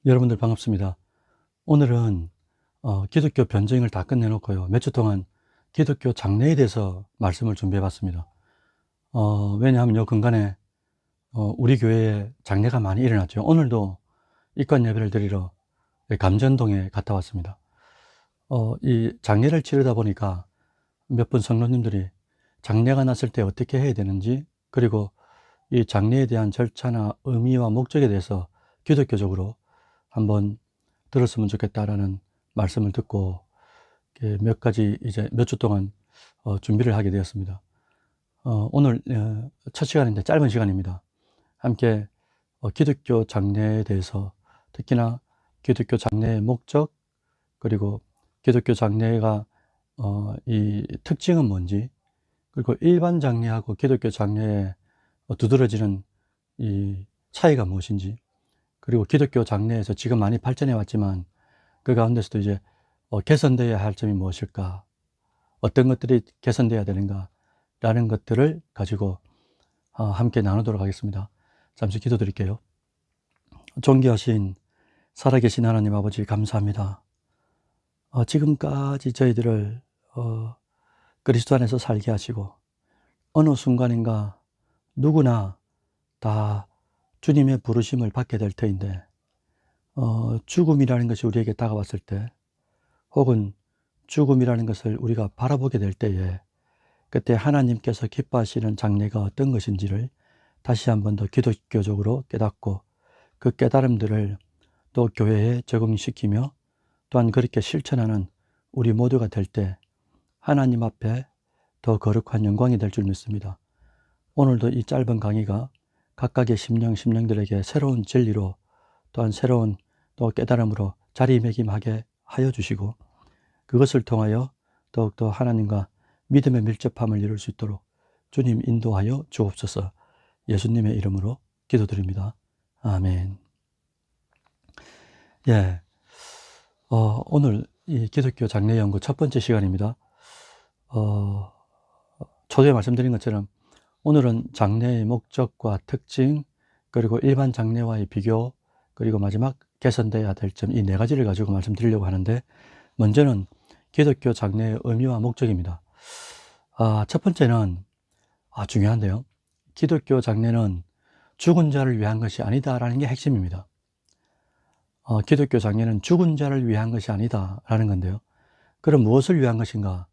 여러분들 반갑습니다. 오늘은 기독교 변증을 다 끝내놓고요. 몇 주 동안 기독교 장래에 대해서 말씀을 준비해 봤습니다. 왜냐하면 요 근간에 우리 교회에 장례가 많이 일어났죠. 오늘도 입관 예배를 드리러 감전동에 갔다 왔습니다. 이 장례를 치르다 보니까 몇 분 성도님들이 장례가 났을 때 어떻게 해야 되는지, 그리고 이 장례에 대한 절차나 의미와 목적에 대해서 기독교적으로 한번 들었으면 좋겠다라는 말씀을 듣고 몇 가지 이제 몇 주 동안 준비를 하게 되었습니다. 오늘 첫 시간인데 짧은 시간입니다. 함께 기독교 장례에 대해서, 특히나 기독교 장례의 목적, 그리고 기독교 장례가 이 특징은 뭔지, 그리고 일반 장례하고 기독교 장례에 두드러지는 이 차이가 무엇인지, 그리고 기독교 장례에서 지금 많이 발전해 왔지만 그 가운데서도 이제 개선되어야 할 점이 무엇일까, 어떤 것들이 개선되어야 되는가 라는 것들을 가지고 함께 나누도록 하겠습니다. 잠시 기도드릴게요. 존귀하신 살아계신 하나님 아버지, 감사합니다. 지금까지 저희들을 그리스도 안에서 살게 하시고, 어느 순간인가 누구나 다 주님의 부르심을 받게 될 터인데, 죽음이라는 것이 우리에게 다가왔을 때, 혹은 죽음이라는 것을 우리가 바라보게 될 때에, 그때 하나님께서 기뻐하시는 장례가 어떤 것인지를 다시 한 번 더 기독교적으로 깨닫고, 그 깨달음들을 또 교회에 적응시키며 또한 그렇게 실천하는 우리 모두가 될 때 하나님 앞에 더 거룩한 영광이 될 줄 믿습니다. 오늘도 이 짧은 강의가 각각의 심령들에게 새로운 진리로, 또한 새로운 또 깨달음으로 자리매김하게 하여 주시고, 그것을 통하여 더욱더 하나님과 믿음의 밀접함을 이룰 수 있도록 주님 인도하여 주옵소서. 예수님의 이름으로 기도드립니다. 아멘. 예, 오늘 이 기독교 장례 연구 첫 번째 시간입니다. 초대에 말씀드린 것처럼 오늘은 장례의 목적과 특징, 그리고 일반 장례와의 비교, 그리고 마지막 개선돼야 될 점, 이 네 가지를 가지고 말씀드리려고 하는데, 먼저는 기독교 장례의 의미와 목적입니다. 첫 번째는 중요한데요. 기독교 장례는 죽은 자를 위한 것이 아니다라는 게 핵심입니다. 기독교 장례는 죽은 자를 위한 것이 아니다라는 건데요. 그럼 무엇을 위한 것인가?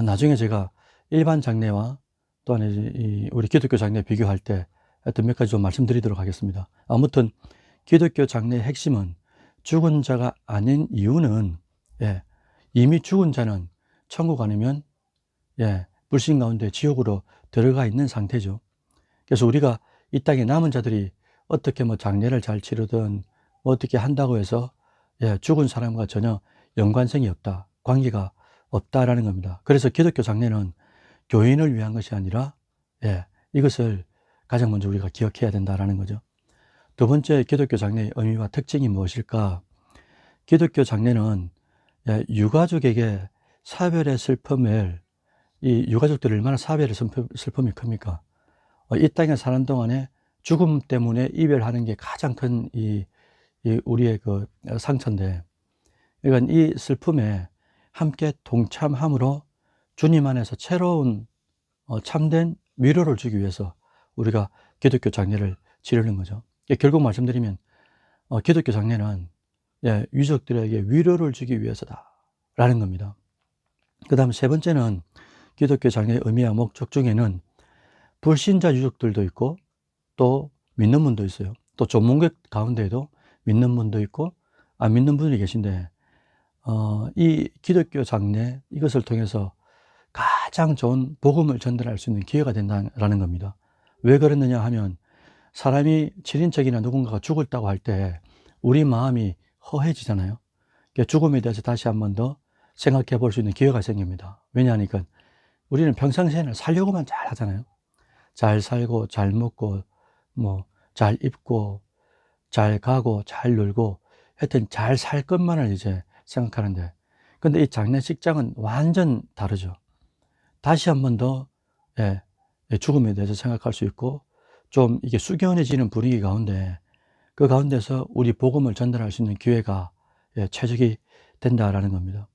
나중에 제가 일반 장례와 또한 우리 기독교 장례 비교할 때 하여튼 몇 가지 좀 말씀드리도록 하겠습니다. 아무튼 기독교 장례의 핵심은 죽은 자가 아닌 이유는, 이미 죽은 자는 천국 아니면 불신 가운데 지옥으로 들어가 있는 상태죠. 그래서 우리가 이 땅에 남은 자들이 어떻게 장례를 잘 치르든 어떻게 한다고 해서 죽은 사람과 전혀 연관성이 없다, 관계가 없다라는 겁니다. 그래서 기독교 장례는 교인을 위한 것이 아니라 이것을 가장 먼저 우리가 기억해야 된다라는 거죠. 두 번째, 기독교 장례의 의미와 특징이 무엇일까? 기독교 장례는 유가족에게 사별의 슬픔을, 이 유가족들이 얼마나 사별의 슬픔이 큽니까? 이 땅에 사는 동안에 죽음 때문에 이별하는 게 가장 큰 우리의 그 상처인데, 그러니까 이 슬픔에 함께 동참함으로 주님 안에서 새로운 참된 위로를 주기 위해서 우리가 기독교 장례를 치르는 거죠. 결국 말씀드리면 기독교 장례는 유족들에게 위로를 주기 위해서다라는 겁니다. 그 다음 세 번째는 기독교 장례의 의미와 목적 중에는 불신자 유족들도 있고 또 믿는 분도 있어요. 또 전문객 가운데에도 믿는 분도 있고 안 믿는 분이 계신데, 이 기독교 장례, 이것을 통해서 가장 좋은 복음을 전달할 수 있는 기회가 된다라는 겁니다. 왜 그랬느냐 하면, 사람이 7인척이나 누군가가 죽었다고 할 때 우리 마음이 허해지잖아요. 죽음에 대해서 다시 한 번 더 생각해 볼 수 있는 기회가 생깁니다. 왜냐하니까 우리는 평상시에는 살려고만 잘 하잖아요. 잘 살고 잘 먹고 잘 입고 잘 가고 잘 놀고, 하여튼 잘 살 것만을 이제 생각하는데, 근데 이 장례식장은 완전 다르죠. 다시 한 번 더 죽음에 대해서 생각할 수 있고, 좀 이게 숙연해지는 분위기 가운데 그 가운데서 우리 복음을 전달할 수 있는 기회가 최적이 된다라는 겁니다.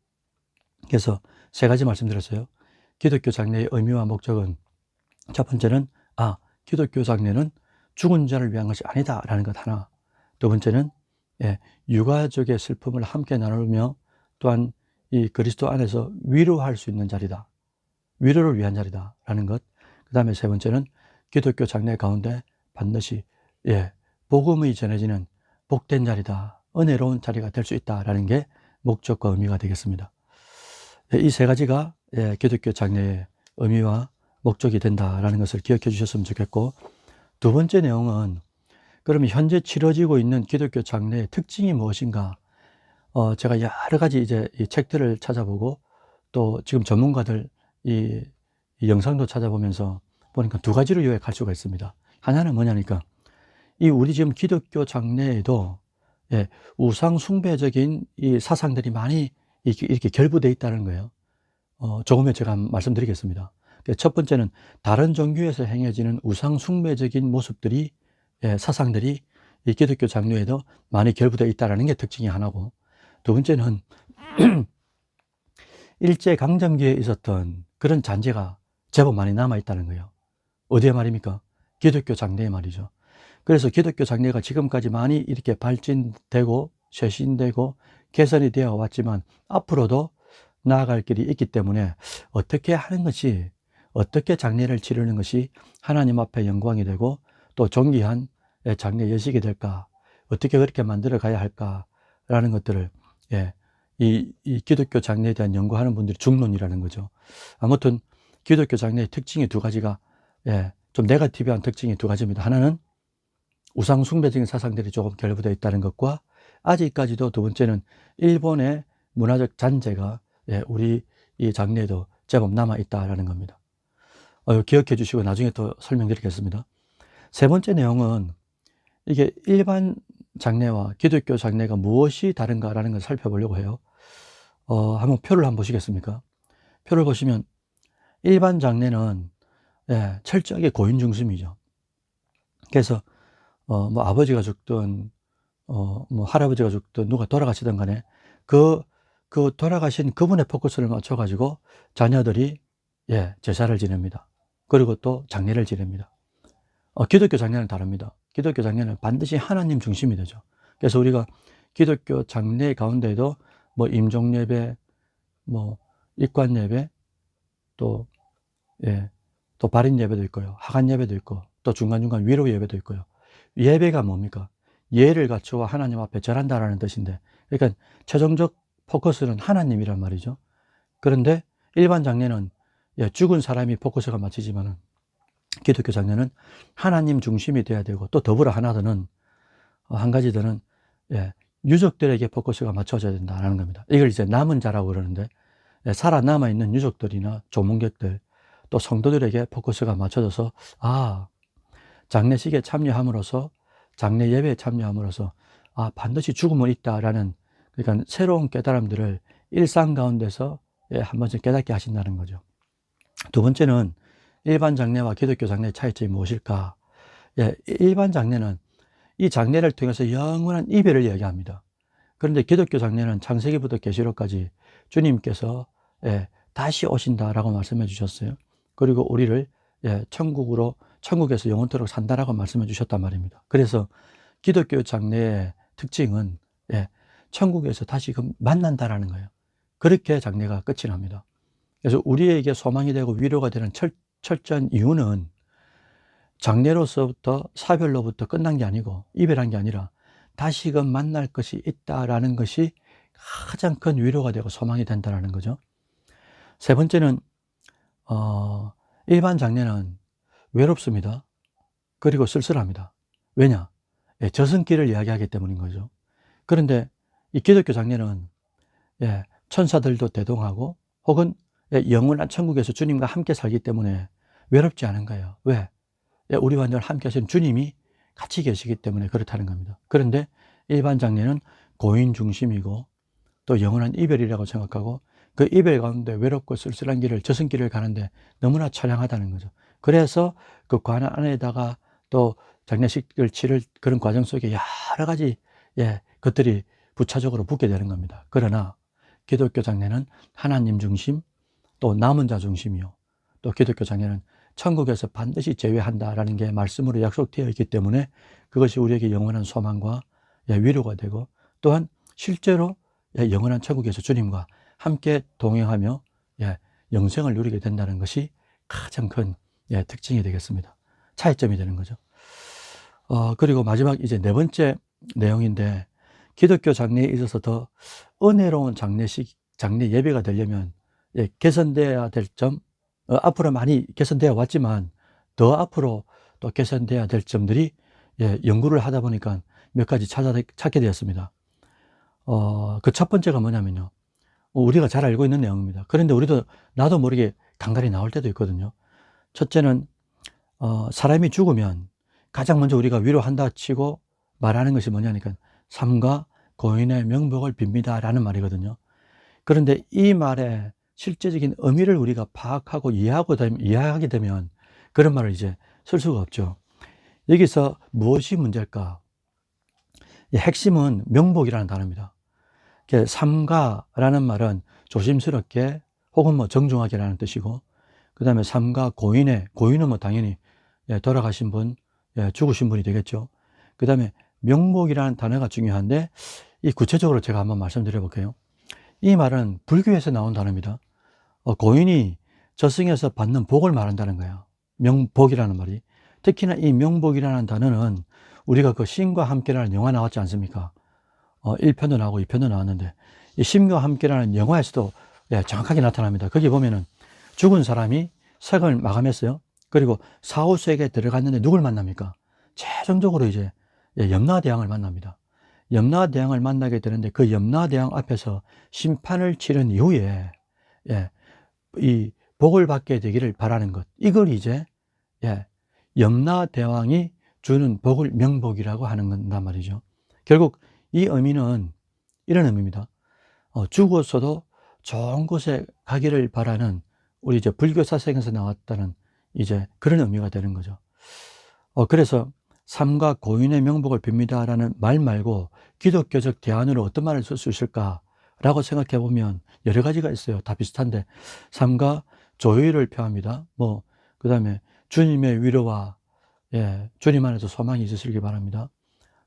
그래서 세 가지 말씀드렸어요. 기독교 장례의 의미와 목적은 첫 번째는 기독교 장례는 죽은 자를 위한 것이 아니다라는 것 하나. 두 번째는 유가족의 슬픔을 함께 나누며 또한 이 그리스도 안에서 위로할 수 있는 자리다. 위로를 위한 자리다라는 것. 그 다음에 세 번째는 기독교 장례 가운데 반드시 복음이 전해지는 복된 자리다. 은혜로운 자리가 될 수 있다라는 게 목적과 의미가 되겠습니다. 이 세 가지가 기독교 장례의 의미와 목적이 된다라는 것을 기억해 주셨으면 좋겠고, 두 번째 내용은 그러면 현재 치러지고 있는 기독교 장례의 특징이 무엇인가? 제가 여러 가지 이제 이 책들을 찾아보고 또 지금 전문가들 이 영상도 찾아보면서 보니까 두 가지로 요약할 수가 있습니다. 하나는 뭐냐니까 이 우리 지금 기독교 장례에도 우상 숭배적인 이 사상들이 많이 이렇게 결부되어 있다는 거예요. 조금 에 제가 말씀드리겠습니다. 첫 번째는 다른 종교에서 행해지는 우상 숭배적인 모습들이 사상들이 이 기독교 장례에도 많이 결부되어 있다는 게 특징이 하나고, 두 번째는 일제강점기에 있었던 그런 잔재가 제법 많이 남아있다는 거예요. 어디에 말입니까? 기독교 장례에 말이죠. 그래서 기독교 장례가 지금까지 많이 이렇게 발전되고 쇄신되고 개선이 되어 왔지만 앞으로도 나아갈 길이 있기 때문에 어떻게 하는 것이, 어떻게 장례를 치르는 것이 하나님 앞에 영광이 되고 또 존귀한 장례 예식이 될까, 어떻게 그렇게 만들어 가야 할까라는 것들을 이 기독교 장례에 대한 연구하는 분들이 중론이라는 거죠. 아무튼 기독교 장례의 특징이 두 가지가 좀 네거티브한 특징이 두 가지입니다. 하나는 우상 숭배적인 사상들이 조금 결부되어 있다는 것과, 아직까지도 두 번째는 일본의 문화적 잔재가 우리 이 장례에도 제법 남아 있다라는 겁니다. 기억해 주시고 나중에 또 설명드리겠습니다. 세 번째 내용은 이게 일반 장례와 기독교 장례가 무엇이 다른가라는 걸 살펴보려고 해요. 한번 표를 한번 보시겠습니까? 표를 보시면 일반 장례는 철저하게 고인 중심이죠. 그래서 뭐 아버지가 죽든 뭐 할아버지가 죽든 누가 돌아가시든 간에 그 돌아가신 그분의 포커스를 맞춰 가지고 자녀들이 제사를 지냅니다. 그리고 또 장례를 지냅니다. 기독교 장례는 다릅니다. 기독교 장례는 반드시 하나님 중심이 되죠. 그래서 우리가 기독교 장례 가운데에도 뭐 임종 예배, 뭐 입관 예배, 또 발인 예배도 있고요. 하간 예배도 있고, 또 중간중간 위로 예배도 있고요. 예배가 뭡니까? 예를 갖추어 하나님 앞에 절한다라는 뜻인데, 그러니까 최종적 포커스는 하나님이란 말이죠. 그런데 일반 장례는 죽은 사람이 포커스가 맞추지만은 기독교 장례는 하나님 중심이 돼야 되고, 또 더불어 하나 더는 한 가지 더는 유족들에게 포커스가 맞춰져야 된다는 겁니다. 이걸 이제 남은 자라고 그러는데, 살아남아 있는 유족들이나 조문객들 또 성도들에게 포커스가 맞춰져서 장례식에 참여함으로써, 장례 예배에 참여함으로써 반드시 죽음은 있다라는, 그러니까 새로운 깨달음들을 일상 가운데서 한 번씩 깨닫게 하신다는 거죠. 두 번째는 일반 장례와 기독교 장례의 차이점이 무엇일까? 일반 장례는 이 장례를 통해서 영원한 이별을 이야기합니다. 그런데 기독교 장례는 창세기부터 계시록까지 주님께서 다시 오신다라고 말씀해 주셨어요. 그리고 우리를 천국에서 영원토록 산다라고 말씀해 주셨단 말입니다. 그래서 기독교 장례의 특징은 천국에서 다시 만난다라는 거예요. 그렇게 장례가 끝이 납니다. 그래서 우리에게 소망이 되고 위로가 되는 철저한 이유는 장례로서부터 사별로부터 끝난 게 아니고 이별한 게 아니라 다시금 만날 것이 있다라는 것이 가장 큰 위로가 되고 소망이 된다는 거죠. 세 번째는 일반 장례는 외롭습니다. 그리고 쓸쓸합니다. 왜냐? 저승길을 이야기하기 때문인 거죠. 그런데 이 기독교 장례는 천사들도 대동하고 혹은 영원한 천국에서 주님과 함께 살기 때문에 외롭지 않은 거예요. 왜? 우리와 늘 함께 하시는 주님이 같이 계시기 때문에 그렇다는 겁니다. 그런데 일반 장례는 고인 중심이고 또 영원한 이별이라고 생각하고, 그 이별 가운데 외롭고 쓸쓸한 길을, 저승길을 가는데 너무나 처량하다는 거죠. 그래서 그 관 안에다가 또 장례식을 치를 그런 과정 속에 여러 가지 것들이 부차적으로 붙게 되는 겁니다. 그러나 기독교 장례는 하나님 중심, 또 남은 자 중심이요. 또 기독교 장례는 천국에서 반드시 제외한다라는 게 말씀으로 약속되어 있기 때문에 그것이 우리에게 영원한 소망과 위로가 되고, 또한 실제로 영원한 천국에서 주님과 함께 동행하며 영생을 누리게 된다는 것이 가장 큰 특징이 되겠습니다. 차이점이 되는 거죠. 그리고 마지막 이제 네 번째 내용인데, 기독교 장례에 있어서 더 은혜로운 장례 예배가 되려면 개선되어야 될 점, 앞으로 많이 개선되어 왔지만 더 앞으로 또 개선되어야 될 점들이 연구를 하다 보니까 몇 가지 찾게 되었습니다. 그 첫 번째가 뭐냐면요, 우리가 잘 알고 있는 내용입니다. 그런데 나도 모르게 간간히 나올 때도 있거든요. 첫째는 사람이 죽으면 가장 먼저 우리가 위로한다 치고 말하는 것이 뭐냐니까 삼가 고인의 명복을 빕니다 라는 말이거든요. 그런데 이 말의 실제적인 의미를 우리가 파악하고 이해하게 되면 그런 말을 이제 쓸 수가 없죠. 여기서 무엇이 문제일까? 핵심은 명복이라는 단어입니다. 삼가라는 말은 조심스럽게 혹은 뭐 정중하게라는 뜻이고, 그 다음에 삼가 고인은 뭐 당연히 돌아가신 분, 죽으신 분이 되겠죠. 그 다음에 명복이라는 단어가 중요한데, 이 구체적으로 제가 한번 말씀드려 볼게요. 이 말은 불교에서 나온 단어입니다. 고인이 저승에서 받는 복을 말한다는 거예요. 명복이라는 말이. 특히나 이 명복이라는 단어는 우리가 그 신과 함께라는 영화 나왔지 않습니까? 1편도 나오고 2편도 나왔는데, 이 신과 함께라는 영화에서도 정확하게 나타납니다. 거기 보면은 죽은 사람이 생을 마감했어요. 그리고 사후세계에 들어갔는데 누굴 만납니까? 최종적으로 이제 염라대왕을 만납니다. 염라대왕을 만나게 되는데, 그 염라대왕 앞에서 심판을 치른 이후에 이 복을 받게 되기를 바라는 것, 이걸 이제 염라대왕이 주는 복을 명복이라고 하는 건단 말이죠. 결국 이 의미는 이런 의미입니다. 죽었어도 좋은 곳에 가기를 바라는, 우리 이제 불교 사상에서 나왔다는 이제 그런 의미가 되는 거죠. 그래서 삼가 고인의 명복을 빕니다라는 말 말고 기독교적 대안으로 어떤 말을 쓸 수 있을까라고 생각해 보면 여러 가지가 있어요. 다 비슷한데, 삼가 조의를 표합니다. 그 다음에 주님의 위로와 주님 안에서 소망이 있으시길 바랍니다.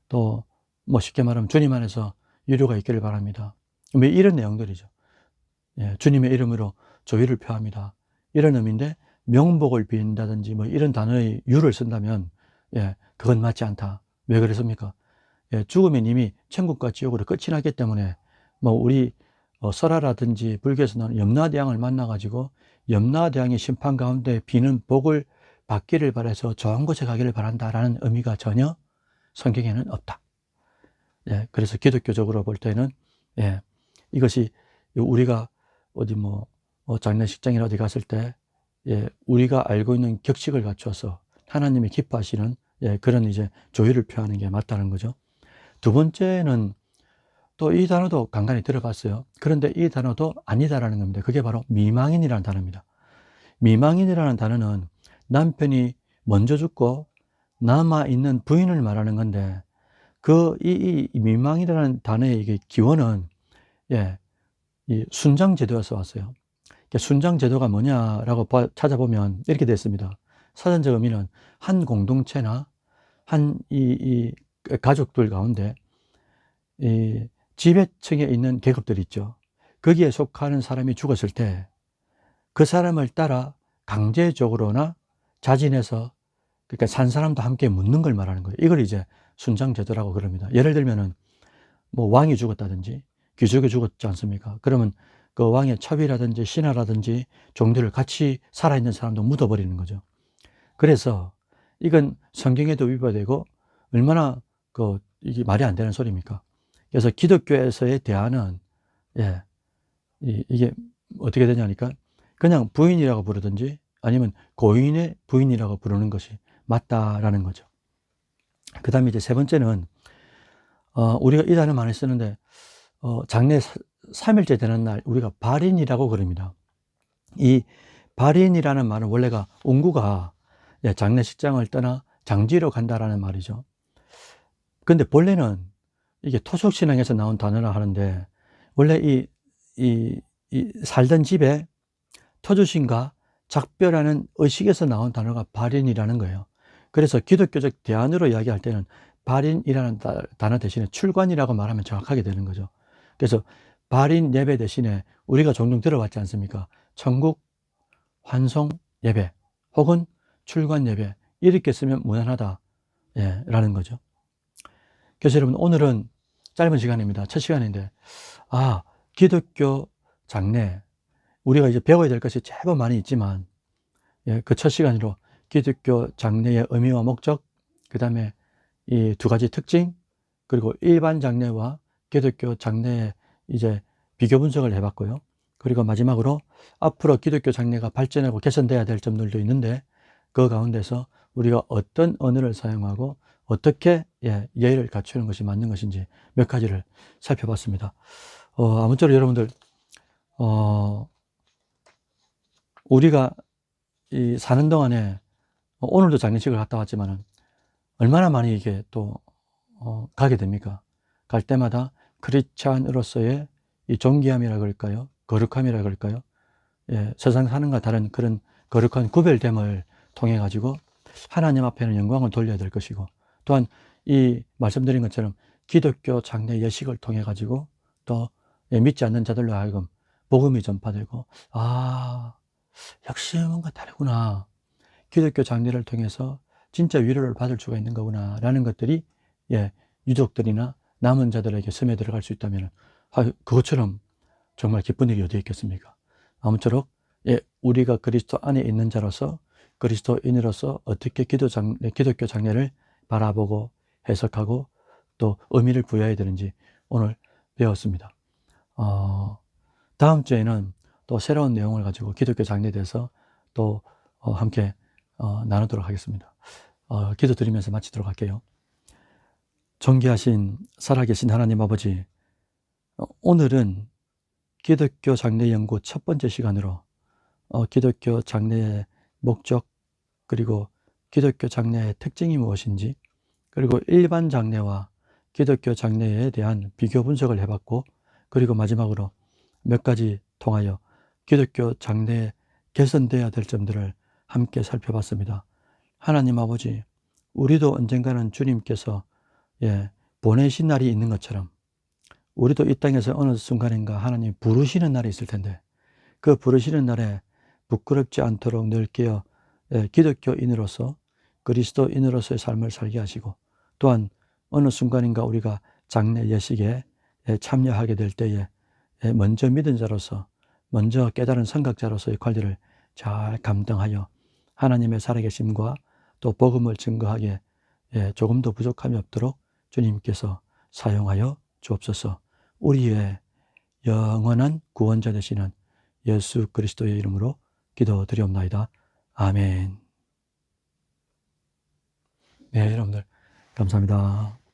또 쉽게 말하면 주님 안에서 위로가 있기를 바랍니다. 이런 내용들이죠. 주님의 이름으로 조의를 표합니다. 이런 의미인데, 명복을 빈다든지 이런 단어의 유를 쓴다면 그건 맞지 않다. 왜 그랬습니까? 죽으면 이미 천국과 지옥으로 끝이 나기 때문에 우리 설화라든지 불교에서 나오는 염라대왕을 만나가지고 염라대왕의 심판 가운데 비는 복을 받기를 바라서 좋은 곳에 가기를 바란다라는 의미가 전혀 성경에는 없다. 그래서 기독교적으로 볼 때는 이것이 우리가 어디 장례식장이나 어디 갔을 때 우리가 알고 있는 격식을 갖춰서 하나님이 기뻐하시는 그런 이제 조의를 표하는 게 맞다는 거죠. 두 번째는 또 이 단어도 간간히 들어봤어요. 그런데 이 단어도 아니다라는 겁니다. 그게 바로 미망인이라는 단어입니다. 미망인이라는 단어는 남편이 먼저 죽고 남아있는 부인을 말하는 건데, 이 미망이라는 단어의 이게 기원은 이 순장제도에서 왔어요. 순장제도가 뭐냐라고 찾아보면 이렇게 되어 있습니다. 사전적 의미는 한 공동체나 한 이 가족들 가운데 이 지배층에 있는 계급들이 있죠. 거기에 속하는 사람이 죽었을 때 그 사람을 따라 강제적으로나 자진해서, 그러니까 산 사람도 함께 묻는 걸 말하는 거예요. 이걸 이제 순장제도라고 그럽니다. 예를 들면은 왕이 죽었다든지 귀족이 죽었지 않습니까? 그러면 그 왕의 첩이라든지 신하라든지 종들을 같이 살아있는 사람도 묻어버리는 거죠. 그래서 이건 성경에도 위배되고 얼마나 이게 말이 안 되는 소리입니까? 그래서 기독교에서의 대안은 이게 어떻게 되냐니까 그냥 부인이라고 부르든지 아니면 고인의 부인이라고 부르는 것이 맞다라는 거죠. 그 다음에 이제 세 번째는 우리가 이 단어 많이 쓰는데 장례 3일째 되는 날 우리가 발인이라고 그럽니다. 이 발인이라는 말은 원래가 옹구가 장례식장을 떠나 장지로 간다라는 말이죠. 근데 본래는 이게 토속신앙에서 나온 단어라 하는데, 원래 이 살던 집에 터주신과 작별하는 의식에서 나온 단어가 발인이라는 거예요. 그래서 기독교적 대안으로 이야기할 때는 발인이라는 단어 대신에 출관이라고 말하면 정확하게 되는 거죠. 그래서 발인 예배 대신에 우리가 종종 들어봤지 않습니까? 천국 환송 예배 혹은 출관 예배, 이렇게 쓰면 무난하다, 라는 거죠. 그래서 여러분, 오늘은 짧은 시간입니다. 첫 시간인데, 기독교 장례, 우리가 이제 배워야 될 것이 제법 많이 있지만, 그 첫 시간으로 기독교 장례의 의미와 목적, 그 다음에 이 두 가지 특징, 그리고 일반 장례와 기독교 장례의 이제 비교 분석을 해봤고요. 그리고 마지막으로 앞으로 기독교 장례가 발전하고 개선돼야 될 점들도 있는데, 그 가운데서 우리가 어떤 언어를 사용하고 어떻게 예의를 갖추는 것이 맞는 것인지 몇 가지를 살펴봤습니다. 아무쪼록 여러분들, 우리가 이 사는 동안에 오늘도 장례식을 갔다 왔지만은 얼마나 많이 이게 또 가게 됩니까? 갈 때마다 크리스찬으로서의 이 존귀함이라 그럴까요? 거룩함이라 그럴까요? 세상 사는과 다른 그런 거룩한 구별됨을 통해 가지고 하나님 앞에는 영광을 돌려야 될 것이고, 또한 이 말씀드린 것처럼 기독교 장례 예식을 통해 가지고 또 믿지 않는 자들로 하여금 복음이 전파되고, 역시 뭔가 다르구나, 기독교 장례를 통해서 진짜 위로를 받을 수가 있는 거구나 라는 것들이 유족들이나 남은 자들에게 스며 들어갈 수 있다면 그것처럼 정말 기쁜 일이 어디 있겠습니까? 아무쪼록 우리가 그리스도 안에 있는 자로서, 그리스도인으로서 어떻게 기독교 장례를 바라보고 해석하고 또 의미를 부여해야 되는지 오늘 배웠습니다. 다음 주에는 또 새로운 내용을 가지고 기독교 장례에 대해서 또 함께 나누도록 하겠습니다. 기도드리면서 마치도록 할게요. 존귀하신 살아계신 하나님 아버지, 오늘은 기독교 장례 연구 첫 번째 시간으로 기독교 장례의 목적, 그리고 기독교 장례의 특징이 무엇인지, 그리고 일반 장례와 기독교 장례에 대한 비교 분석을 해봤고, 그리고 마지막으로 몇 가지 통하여 기독교 장례에 개선되어야 될 점들을 함께 살펴봤습니다. 하나님 아버지, 우리도 언젠가는 주님께서 보내신 날이 있는 것처럼 우리도 이 땅에서 어느 순간인가 하나님 부르시는 날이 있을 텐데, 그 부르시는 날에 부끄럽지 않도록 늘 깨어 기독교인으로서, 그리스도인으로서의 삶을 살게 하시고, 또한 어느 순간인가 우리가 장례 예식에 참여하게 될 때에 먼저 믿은 자로서, 먼저 깨달은 선각자로서의 관리를 잘 감당하여 하나님의 살아계심과 또 복음을 증거하기에 조금도 부족함이 없도록 주님께서 사용하여 주옵소서. 우리의 영원한 구원자 되시는 예수 그리스도의 이름으로 기도드리옵나이다. 아멘. 여러분들 감사합니다.